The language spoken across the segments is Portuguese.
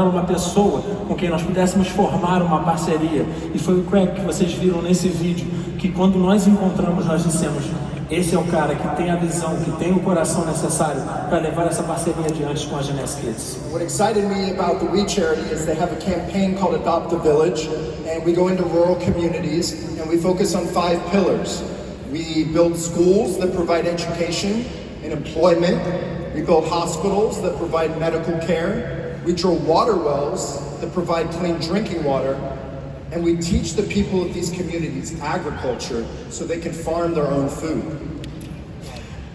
uma pessoa com quem nós pudéssemos formar uma parceria. E foi o Craig que vocês viram nesse vídeo, que quando nós encontramos, nós dissemos: esse é o cara que tem a visão, que tem o coração necessário para levar essa parceria adiante com a Jeunesse Kids. What excited me about the We Charity is they have a campaign called Adopt a Village, and we go into rural communities and we focus on 5 pillars. We build schools that provide education and employment. We build hospitals that provide medical care. We drill water wells that provide clean drinking water, and we teach the people of these communities agriculture so they can farm their own food.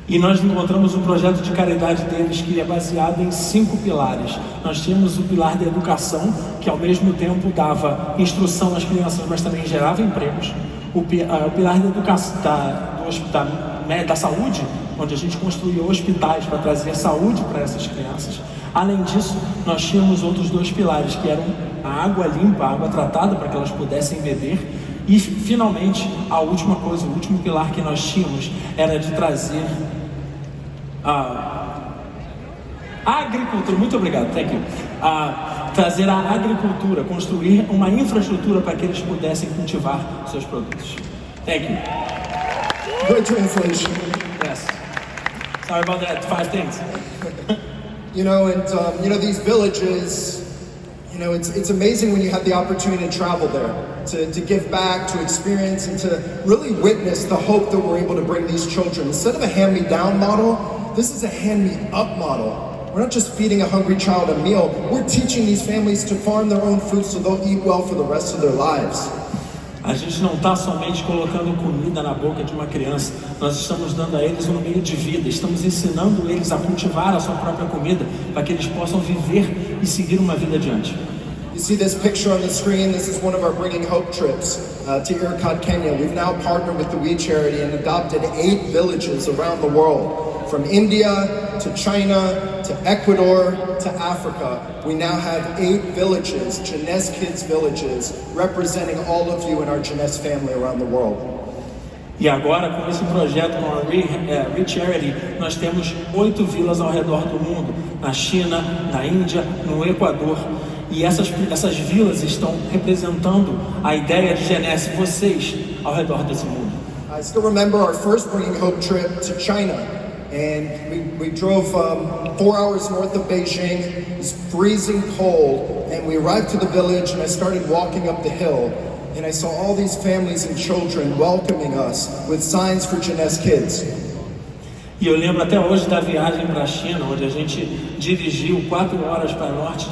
E nós encontramos um projeto de caridade deles que é baseado em 5 pilares. Nós tínhamos o pilar da educação, que ao mesmo tempo dava instrução às crianças, mas também gerava empregos. O pilar da educação, da saúde, onde a gente construía hospitais para trazer saúde para essas crianças. Além disso, nós tínhamos outros 2 pilares, que eram a água limpa, a água tratada, para que elas pudessem beber. E, finalmente, a última coisa, o último pilar que nós tínhamos era de trazer a agricultura. Muito obrigado, thank you. Trazer a agricultura, construir uma infraestrutura para que eles pudessem cultivar seus produtos. Thank you. Good translation. Yes. Sorry about that. 5 things. You know, and these villages, it's amazing when you have the opportunity to travel there, to give back, to experience, and to really witness the hope that we're able to bring these children. Instead of a hand-me-down model, this is a hand-me-up model. We're not just feeding a hungry child a meal, we're teaching these families to farm their own food so they'll eat well for the rest of their lives. A gente não está somente colocando comida na boca de uma criança, nós estamos dando a eles um meio de vida, estamos ensinando eles a cultivar a sua própria comida, para que eles possam viver e seguir uma vida adiante. You see this picture on the screen. This is one of our Bringing Hope trips to Irkut, Kenya. We've now partnered with the We Charity and adopted 8 villages around the world. From India to China to Ecuador to Africa, we now have 8 villages, Jeunesse Kids villages, representing all of you in our Jeunesse family around the world. E agora, com esse projeto, com a We Charity, nós temos 8 vilas ao redor do mundo, na China, na Índia, no Equador. E essas vilas estão representando a ideia de Jeunesse, vocês, ao redor desse mundo. I still remember our first Bringing Hope trip to China. And we drove 4 hours north of Beijing. It was freezing cold, and we arrived to the village, and I started walking up the hill, and I saw all these families and children welcoming us with signs for Jeunesse Kids. E eu lembro até hoje da viagem para a China, onde a gente dirigiu 4 horas para norte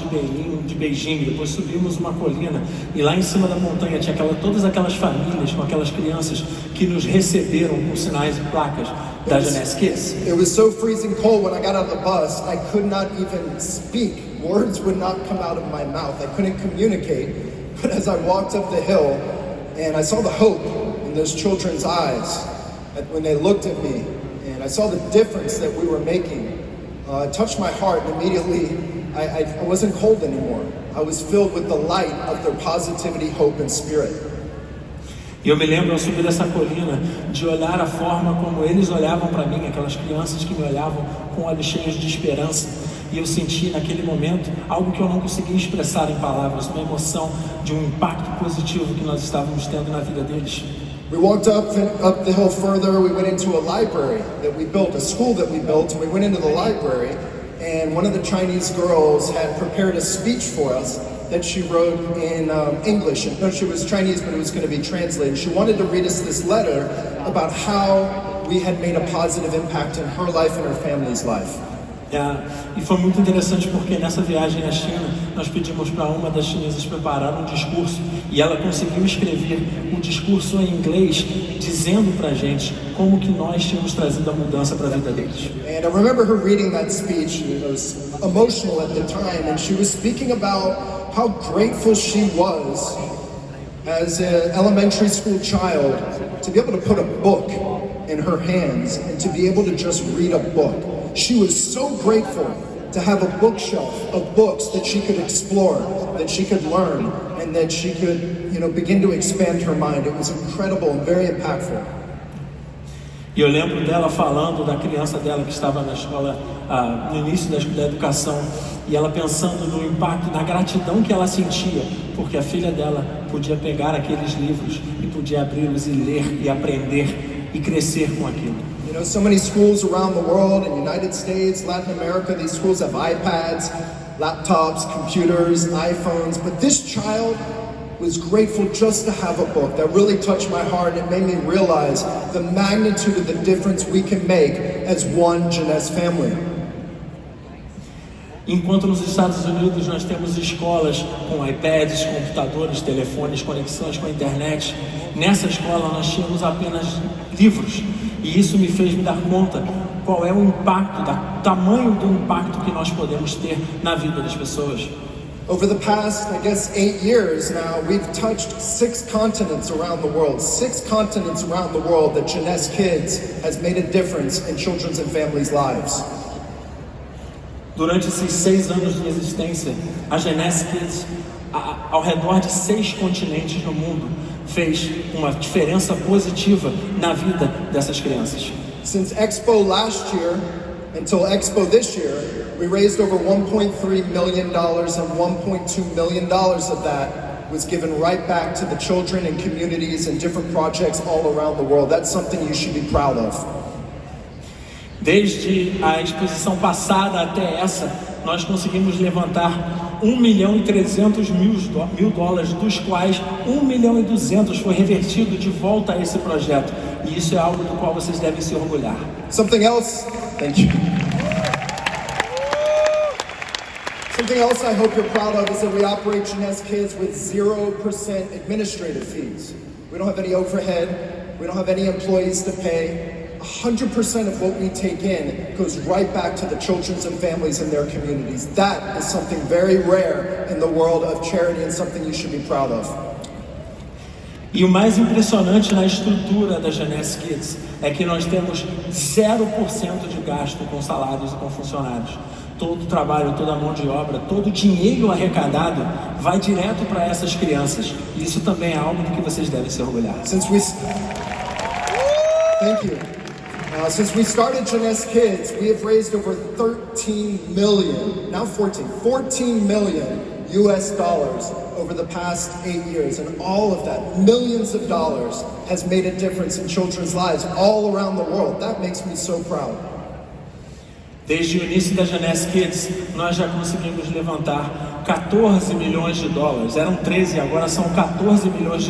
de Beijing, depois subimos uma colina, e lá em cima da montanha tinha todas aquelas famílias com aquelas crianças que nos receberam com sinais e placas da Jeunesse Kids. It was so freezing cold when I got out of the bus, I could not even speak. Words would not come out of my mouth. I couldn't communicate. But as I walked up the hill, and I saw the hope in those children's eyes, when they looked at me, and I saw the difference that we were making, it touched my heart, and immediately I wasn't cold anymore. I was filled with the light of their positivity, hope, and spirit. E eu me lembro, ao subir essa colina, de olhar a forma como eles olhavam para mim, aquelas crianças que me olhavam com olhos cheios de esperança. E eu senti naquele momento algo que eu não conseguia expressar em palavras, uma emoção de um impacto positivo que nós estávamos tendo na vida deles. We walked up the hill further. We went into a library that we built, a school that we built, and we went into the library, and one of the Chinese girls had prepared a speech for us that she wrote in English. And no, she was Chinese, but it was going to be translated. She wanted to read us this letter about how we had made a positive impact in her life and her family's life. E foi muito interessante porque nessa viagem à China nós pedimos para uma das chinesas preparar um discurso e ela conseguiu escrever um discurso em inglês dizendo para a gente como que nós tínhamos trazido a mudança para a vida deles. And I remember her reading that speech. It was emotional at the time, and she was speaking about how grateful she was as an elementary school child to be able to put a book in her hands and to be able to just read a book. She was so grateful to have a bookshelf of books that she could explore, that she could learn, and that she could, begin to expand her mind. It was incredible and very impactful. E eu lembro dela falando da criança dela que estava na escola, no início da educação, e ela pensando no impacto, na gratidão que ela sentia, porque a filha dela podia pegar aqueles livros e podia abri-los e ler e aprender e crescer com aquilo. You know, so many schools around the world, in the United States, Latin America, these schools have iPads, laptops, computers, iPhones, but this child was grateful just to have a book that really touched my heart and made me realize the magnitude of the difference we can make as one Jeunesse family. Enquanto nos Estados Unidos nós temos escolas com iPads, computadores, telefones, conexões com a internet, nessa escola nós tínhamos apenas livros. E isso me fez me dar conta qual é o impacto, o tamanho do impacto que nós podemos ter na vida das pessoas. Over the past, I guess, 8 years now, we've touched 6 continents around the world. 6 continents around the world that Jeunesse Kids has made a difference in children's and families' lives. Durante esses 6 anos de existência, a Jeunesse Kids, ao redor de 6 continentes no mundo, fez uma diferença positiva na vida dessas crianças. Since Expo last year until Expo this year, we raised over $1.3 million, and $1.2 million of that was given right back to the children and communities and different projects all around the world. That's something you should be proud of. Desde a exposição passada até essa, nós conseguimos levantar $1.3 milhão, dos quais $1,2 milhão foi revertido de volta a esse projeto. E isso é algo do qual vocês devem se orgulhar. Something else, thank you. Something else I hope you're proud of is that we operate Jeunesse Kids with 0% administrative fees. We don't have any overhead, we don't have any employees to pay. 100% of what we take in goes right back to the children and families in their communities. That is something very rare in the world of charity and something you should be proud of. E o mais impressionante na estrutura da Jeunesse Kids é que nós temos 0% de gasto com salários e com funcionários. Todo o trabalho, toda a mão de obra, todo o dinheiro arrecadado vai direto para essas crianças. E isso também é algo do que vocês devem se orgulhar. Thank you. Since we started Jeunesse Kids, we have raised over 13 million, now 14 million US dollars over the past 8 years. And all of that, millions of dollars, has made a difference in children's lives all around the world. That makes me so proud. Desde o início da Jeunesse Kids, nós já conseguimos levantar $14 milhões. Eram 13, agora são $14 milhões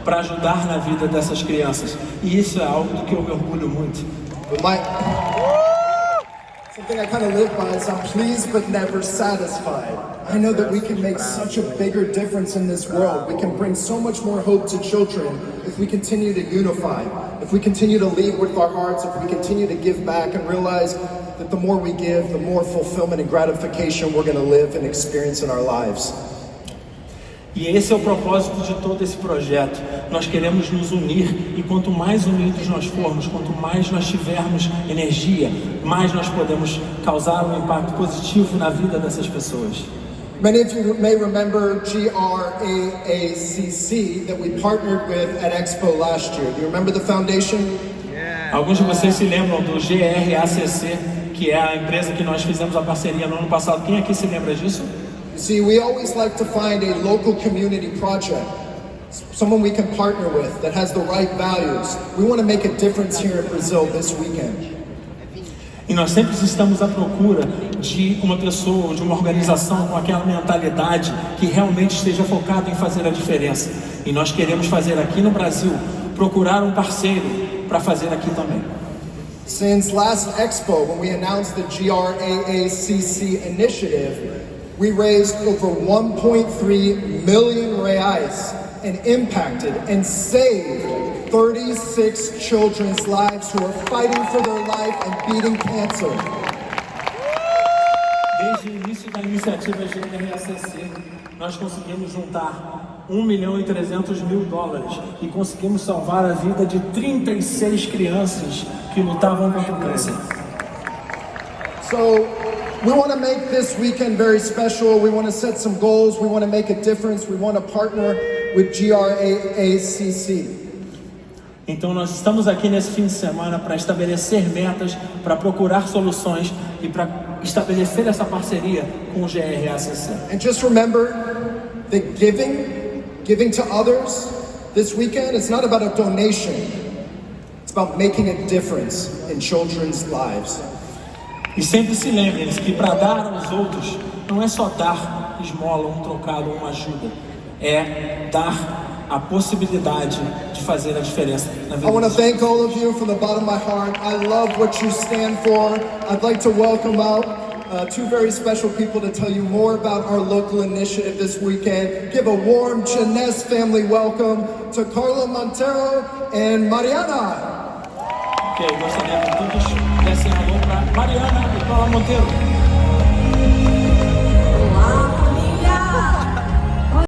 para ajudar na vida dessas crianças. E isso é algo do que eu me orgulho muito. Something I kind of live by is I'm pleased but never satisfied. I know that we can make such a bigger difference in this world. We can bring so much more hope to children if we continue to unify, if we continue to lead with our hearts, if we continue to give back and realize that the more we give, the more fulfillment and gratification we're going to live and experience in our lives. E esse é o propósito de todo esse projeto. Nós queremos nos unir, e quanto mais unidos nós formos, quanto mais nós tivermos energia, mais nós podemos causar um impacto positivo na vida dessas pessoas. Many of you may remember GRAACC that we partnered with at Expo last year. Do you remember the foundation? Yeah. Alguns de vocês se lembram do GRAACC, que é a empresa que nós fizemos a parceria no ano passado. Quem aqui se lembra disso? See, we always like to find a local community project, someone we can partner with that has the right values. We want to make a difference here in Brazil this weekend. E nós sempre estamos à procura de uma pessoa, de uma organização com aquela mentalidade que realmente esteja focada em fazer a diferença. E nós queremos fazer aqui no Brasil, procurar um parceiro para fazer aqui também. Since last Expo, when we announced the GRAACC initiative, we raised over 1.3 million reais and impacted and saved 36 children's lives who are fighting for their life and beating cancer. Desde o início da iniciativa GRAACC, nós conseguimos juntar $1,3 milhão e conseguimos salvar a vida de 36 crianças que lutavam contra o câncer. So, we want to make this weekend very special. We want to set some goals. We want to make a difference. We want to partner with GRAACC. Então nós estamos aqui nesse fim de semana para estabelecer metas, para procurar soluções e para estabelecer essa parceria com o GRACC. And just remember that giving to others this weekend is not about a donation. It's about making a difference in children's lives. E sempre se lembrem que para dar aos outros não é só dar esmola, um trocado ou uma ajuda, é dar a possibilidade de fazer a diferença na vida. I want to thank all of you from the bottom of my heart. I love what you stand for. I'd like to welcome out two very special people to tell you more about our local initiative this weekend. Give a warm Jeunesse family welcome to Carla Montero and Mariana. Ok, gostaria que todos dessem alô para Mariana e Paula Monteiro.